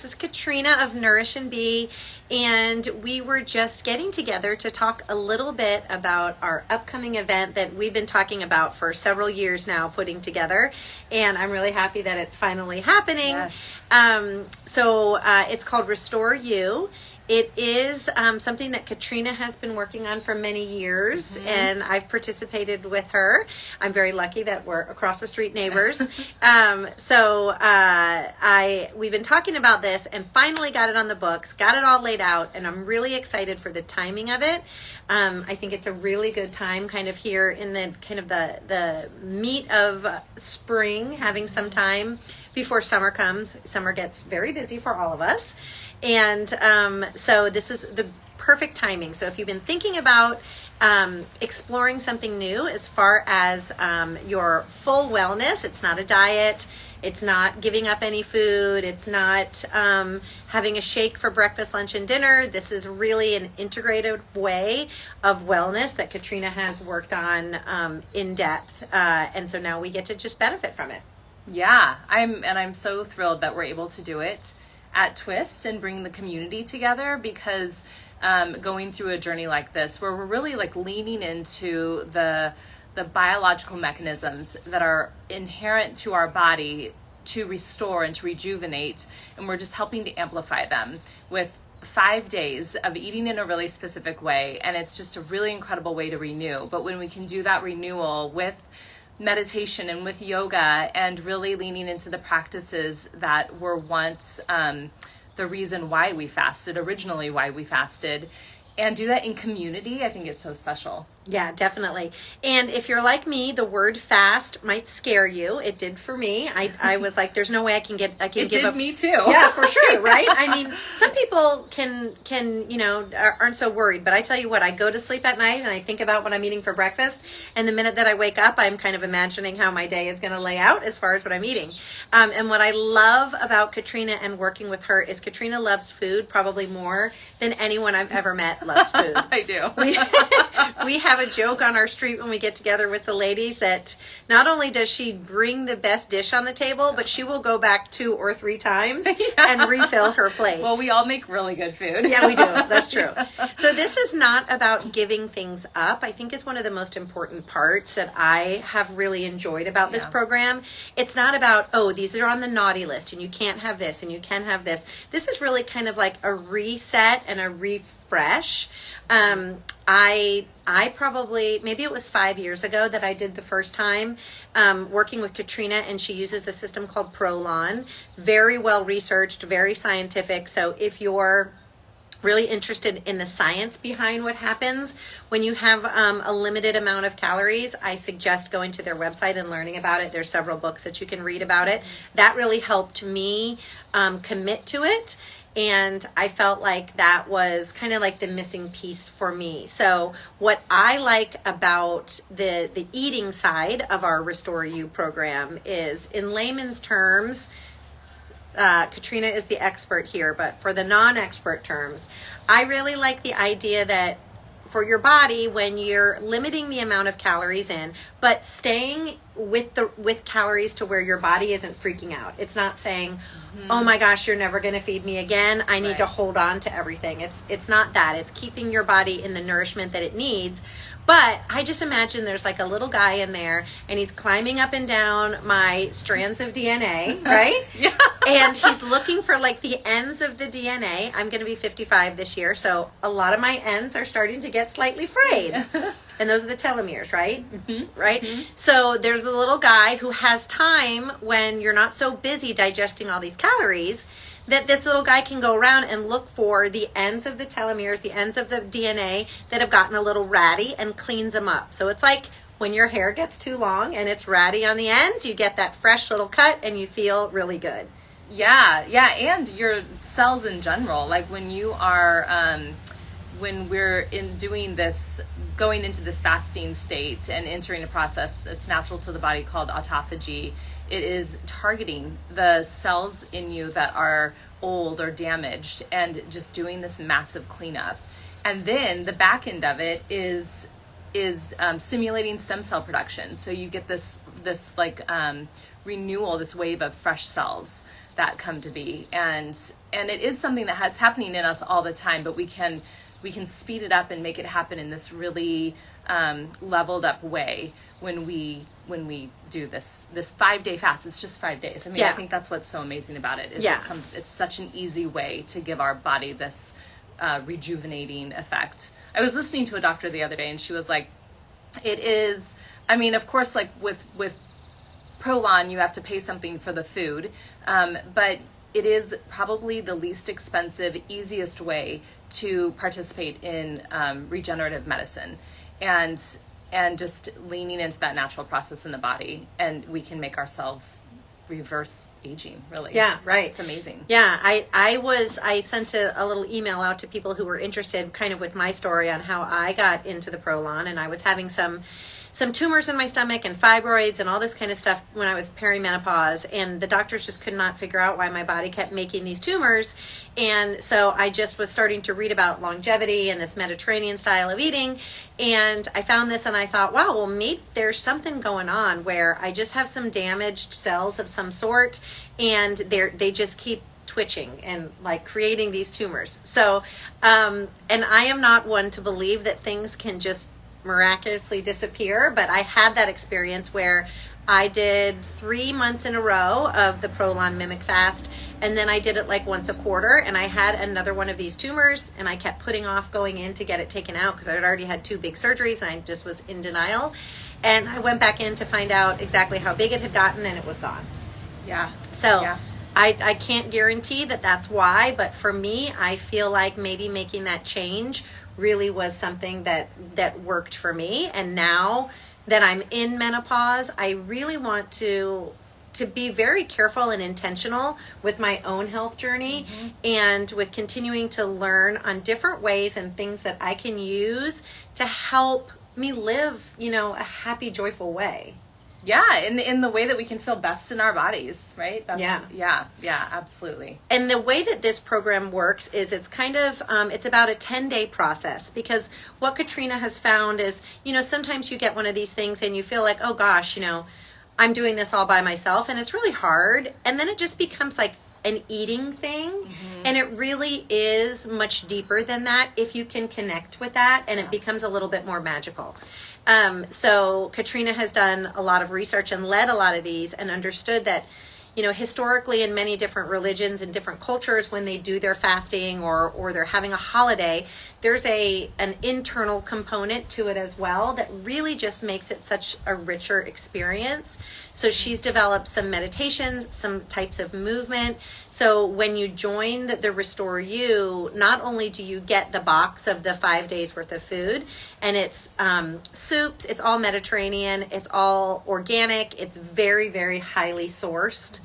is Katrina of Nourish Be, and we were just getting together to talk a little bit about our upcoming event that we've been talking about for several years now, putting together, and I'm really happy that it's finally happening. Yes. It's called Restore You. It is something that Katrina has been working on for many years, and I've participated with her. I'm very lucky that we're across the street neighbors. We've been talking about this and finally got it on the books, got it all laid out, and I'm really excited for the timing of it. I think it's a really good time kind of here in the meat of spring, having some time before summer comes. Summer gets very busy for all of us. And so this is the perfect timing. So if you've been thinking about exploring something new as far as your full wellness, it's not a diet, it's not giving up any food, it's not having a shake for breakfast, lunch, and dinner. This is really an integrated way of wellness that Katrina has worked on in depth. And so now we get to just benefit from it. Yeah, I'm so thrilled that we're able to do it at Twist and bring the community together, because going through a journey like this where we're really like leaning into the biological mechanisms that are inherent to our body to restore and to rejuvenate, and we're just helping to amplify them with 5 days of eating in a really specific way, and it's just a really incredible way to renew. But when we can do that renewal with meditation and with yoga and really leaning into the practices that were once the reason why we fasted, originally why we fasted, and do that in community, I think it's so special. Yeah, definitely. And if you're like me, the word fast might scare you. It did for me. I was like, there's no way I can give up. It did me too. Yeah, for sure, right? I mean, some people can aren't so worried, but I tell you what, I go to sleep at night and I think about what I'm eating for breakfast, and the minute that I wake up, I'm kind of imagining how my day is going to lay out as far as what I'm eating. And what I love about Katrina and working with her is Katrina loves food probably more than anyone I've ever met loves food. I do. We have a joke on our street when we get together with the ladies that not only does she bring the best dish on the table, but she will go back 2 or 3 times and refill her plate. Well, we all make really good food. Yeah, we do. That's true. So this is not about giving things up. I think is one of the most important parts that I have really enjoyed about this program. It's not about, oh, these are on the naughty list and you can't have this and you can have this. This is really kind of like a reset and a refresh. I probably, maybe it was 5 years ago that I did the first time working with Katrina, and she uses a system called Prolon. Very well researched, very scientific. So if you're really interested in the science behind what happens when you have a limited amount of calories, I suggest going to their website and learning about it. There's several books that you can read about it. That really helped me commit to it. And I felt like that was kind of like the missing piece for me. So what I like about the eating side of our Restore You program is, in layman's terms, Katrina is the expert here, but for the non-expert terms, I really like the idea that for your body, when you're limiting the amount of calories in, but staying with calories to where your body isn't freaking out. It's not saying, oh my gosh, you're never going to feed me again, I need to hold on to everything. It's not that. It's keeping your body in the nourishment that it needs. But I just imagine there's like a little guy in there, and he's climbing up and down my strands of DNA, right? Yeah. And he's looking for like the ends of the DNA. I'm going to be 55 this year, so a lot of my ends are starting to get slightly frayed. And those are the telomeres, right? Right? So there's a little guy who has time when you're not so busy digesting all these calories, that this little guy can go around and look for the ends of the telomeres, the ends of the DNA that have gotten a little ratty, and cleans them up. So it's like when your hair gets too long and it's ratty on the ends, you get that fresh little cut and you feel really good. Yeah, and your cells in general, like when you are, when we're doing this, going into this fasting state and entering a process that's natural to the body called autophagy, it is targeting the cells in you that are old or damaged and just doing this massive cleanup. And then the back end of it is stimulating stem cell production. So you get this renewal, this wave of fresh cells that come to be. And it is something that's happening in us all the time, but we can speed it up and make it happen in this really leveled up way when we do this 5-day fast. It's just 5 days. I mean, I think that's what's so amazing about it. Is it's such an easy way to give our body this rejuvenating effect. I was listening to a doctor the other day, and she was like, it is, I mean, of course, like with Prolon, you have to pay something for the food, but it is probably the least expensive, easiest way to participate in regenerative medicine, and just leaning into that natural process in the body, and we can make ourselves reverse aging, really. Yeah, right. It's amazing. Yeah, I sent a little email out to people who were interested kind of with my story on how I got into the Prolon, and I was having some tumors in my stomach and fibroids and all this kind of stuff when I was perimenopause, and the doctors just could not figure out why my body kept making these tumors. And so I just was starting to read about longevity and this Mediterranean style of eating, and I found this and I thought, wow, well, maybe there's something going on where I just have some damaged cells of some sort, and they just keep twitching and like creating these tumors. So and I am not one to believe that things can just miraculously disappear, but I had that experience where I did 3 months in a row of the Prolon mimic fast, and then I did it like once a quarter, and I had another one of these tumors, and I kept putting off going in to get it taken out because I had already had 2 big surgeries, and I just was in denial. And I went back in to find out exactly how big it had gotten, and it was gone. Yeah. So yeah. I can't guarantee that that's why, but for me, I feel like maybe making that change really was something that worked for me. And now that I'm in menopause, I really want to be very careful and intentional with my own health journey, and with continuing to learn on different ways and things that I can use to help me live, a happy, joyful way. Yeah, in the way that we can feel best in our bodies, right? Yeah, absolutely. And the way that this program works is it's kind of, it's about a 10-day process, because what Katrina has found is, sometimes you get one of these things and you feel like, oh gosh, I'm doing this all by myself, and it's really hard. And then it just becomes like an eating thing. And it really is much deeper than that if you can connect with that, and it becomes a little bit more magical. So Katrina has done a lot of research and led a lot of these, and understood that, historically in many different religions and different cultures, when they do their fasting or they're having a holiday, there's an internal component to it as well that really just makes it such a richer experience. So she's developed some meditations, some types of movement. So when you join the Restore You, not only do you get the box of the 5 days worth of food, and it's soups, it's all Mediterranean, it's all organic, it's very, very highly sourced.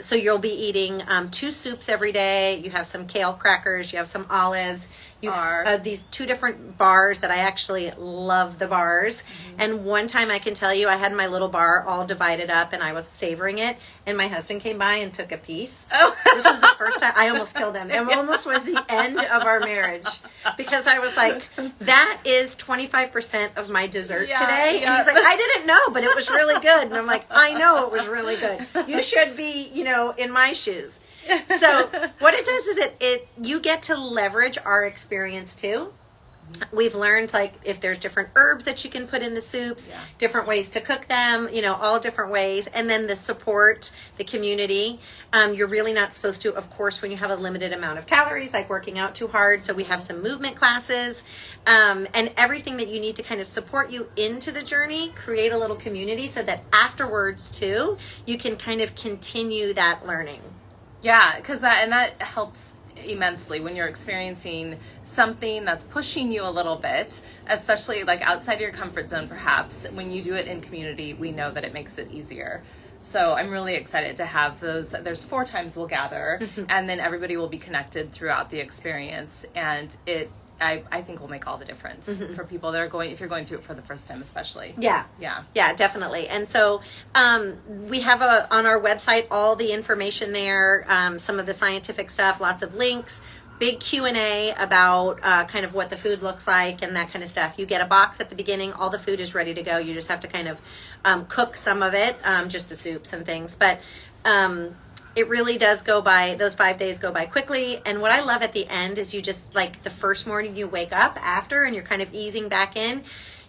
So you'll be eating 2 soups every day. You have some kale crackers, you have some olives. You have these 2 different bars that I actually love the bars. And one time I can tell you, I had my little bar all divided up and I was savoring it, and my husband came by and took a piece. Oh. This was the first time I almost killed him. It almost was the end of our marriage, because I was like, that is 25% of my dessert today. And he's like, I didn't know, but it was really good. And I'm like, I know it was really good. You should be, in my shoes. So what it does is it you get to leverage our experience too. We've learned, like, if there's different herbs that you can put in the soups, different ways to cook them, all different ways. And then the support, the community. You're really not supposed to, of course, when you have a limited amount of calories, like working out too hard. So we have some movement classes, and everything that you need to kind of support you into the journey, create a little community so that afterwards too, you can kind of continue that learning. Yeah, because that helps immensely when you're experiencing something that's pushing you a little bit, especially like outside your comfort zone. Perhaps when you do it in community, we know that it makes it easier. So I'm really excited to have those. There's 4 times we'll gather, and then everybody will be connected throughout the experience, and I think will make all the difference for people that are if you're going through it for the first time, especially. Yeah, definitely. And so we have on our website all the information there, some of the scientific stuff, lots of links, big Q&A about kind of what the food looks like and that kind of stuff. You get a box at the beginning. All the food is ready to go. You just have to kind of cook some of it, just the soups and things. But It really does go by, those 5 days go by quickly. And what I love at the end is you just, like, the first morning you wake up after and you're kind of easing back in,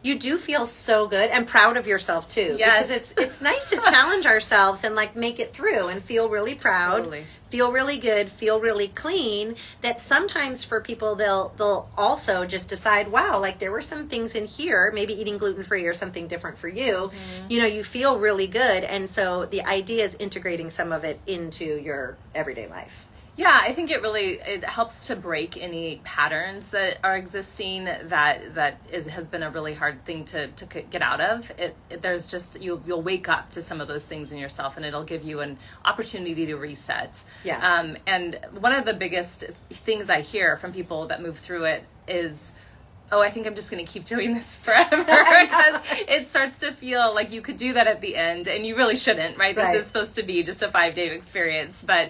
you do feel so good and proud of yourself too. Yes. Because it's nice to challenge ourselves and, like, make it through and feel really proud. Totally. Feel really good, feel really clean. That sometimes for people, they'll also just decide, wow, like, there were some things in here, maybe eating gluten-free or something different for you. You know, you feel really good. And so the idea is integrating some of it into your everyday life. Yeah, I think it helps to break any patterns that are existing that it has been a really hard thing to get out of. There's just, you'll wake up to some of those things in yourself, and it'll give you an opportunity to reset. Yeah. And one of the biggest things I hear from people that move through it is, oh, I think I'm just going to keep doing this forever, because it starts to feel like you could do that at the end, and you really shouldn't, right? Right. This is supposed to be just a 5-day experience, but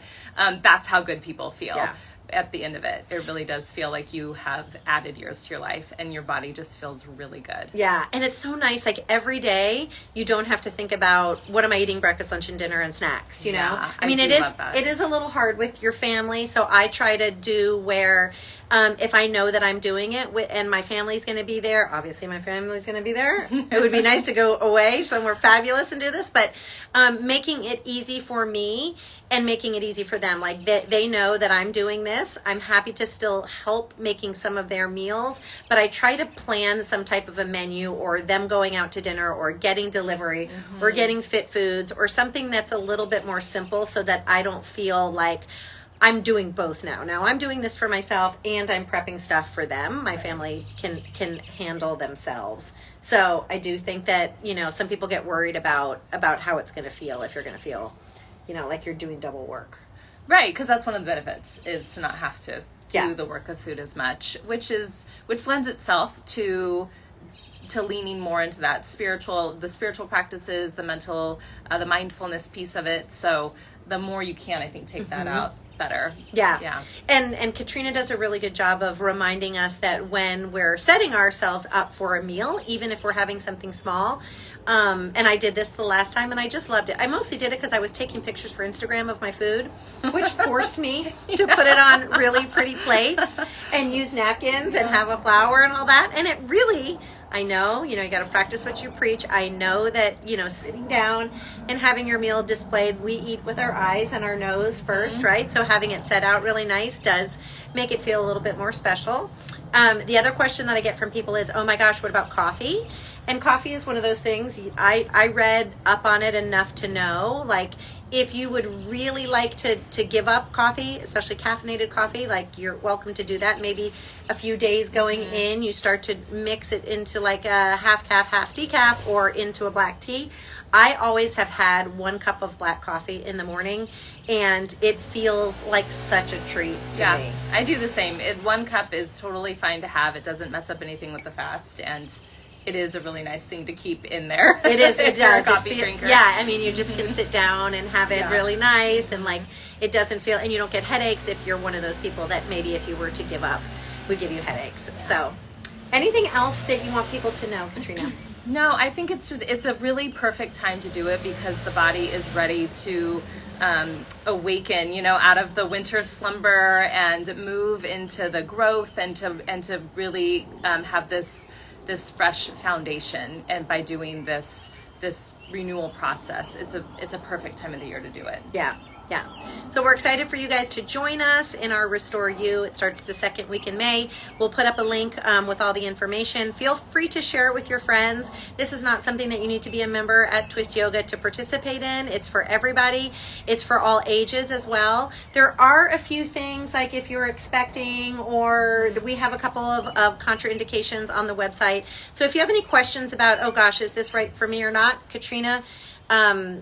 that's how good people feel. Yeah. At the end of it. It really does feel like you have added years to your life, and your body just feels really good. Yeah, and it's so nice, like, every day you don't have to think about, what am I eating breakfast, lunch, and dinner, and snacks, you know? Yeah, I mean, do it love that. is a little hard with your family, so I try to do where, if I know that I'm doing it and my family's going to be there, obviously my family's going to be there. It would be nice to go away somewhere fabulous and do this, but making it easy for me and making it easy for them. Like, they know that I'm doing this. I'm happy to still help making some of their meals, but I try to plan some type of a menu, or them going out to dinner, or getting delivery, or getting fit foods, or something that's a little bit more simple, so that I don't feel like I'm doing both now. Now I'm doing this for myself, and I'm prepping stuff for them. My family can handle themselves. So I do think that, you know, some people get worried about how it's going to feel, if you're going to feel, you know, like you're doing double work. Right, because that's one of the benefits, is to not have to do Yeah. the work of food as much, which lends itself to leaning more into that the spiritual practices, the mental, the mindfulness piece of it. So the more you can, I think, take that out, better. Yeah. And Katrina does a really good job of reminding us that when we're setting ourselves up for a meal, even if we're having something small, and I did this the last time, and I just loved it. I mostly did it because I was taking pictures for Instagram of my food, which forced me to put it on really pretty plates and use napkins and have a flour and all that. And it really, I know, you know, you got to practice what you preach. I know that, you know, sitting down and having your meal displayed, we eat with our eyes and our nose first, right? So having it set out really nice does make it feel a little bit more special. The other question that I get from people is, oh my gosh, what about coffee? And coffee is one of those things, I read up on it enough to know, like, if you would really like to give up coffee, especially caffeinated coffee, like, you're welcome to do that. Maybe a few days going in, you start to mix it into like a half calf, half decaf, or into a black tea. I always have had 1 cup of black coffee in the morning, and it feels like such a treat to me. I do the same. 1 cup is totally fine to have. It doesn't mess up anything with the fast, and it is a really nice thing to keep in there. It is. It if you're a does. coffee drinker. Yeah, I mean, you just can sit down and have it really nice, and, like, it doesn't feel, and you don't get headaches if you're one of those people that maybe if you were to give up would give you headaches. So, anything else that you want people to know, Katrina? No, I think it's a really perfect time to do it, because the body is ready to awaken, you know, out of the winter slumber and move into the growth, and to really have this fresh foundation. And by doing this renewal process, it's a perfect time of the year to do it. Yeah. So we're excited for you guys to join us in our Restore You. It starts the 2nd week in May. We'll put up a link with all the information. Feel free to share it with your friends. This is not something that you need to be a member at Twist Yoga to participate in. It's for everybody. It's for all ages as well. There are a few things, like if you're expecting, or we have a couple of contraindications on the website. So if you have any questions about, oh gosh, is this right for me or not, Katrina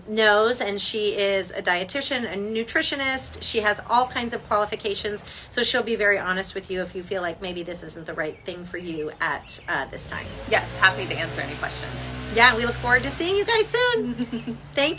knows, and she is a dietitian, a nutritionist. She has all kinds of qualifications, so she'll be very honest with you if you feel like maybe this isn't the right thing for you at this time. Yes, happy to answer any questions. Yeah, we look forward to seeing you guys soon. Thank you.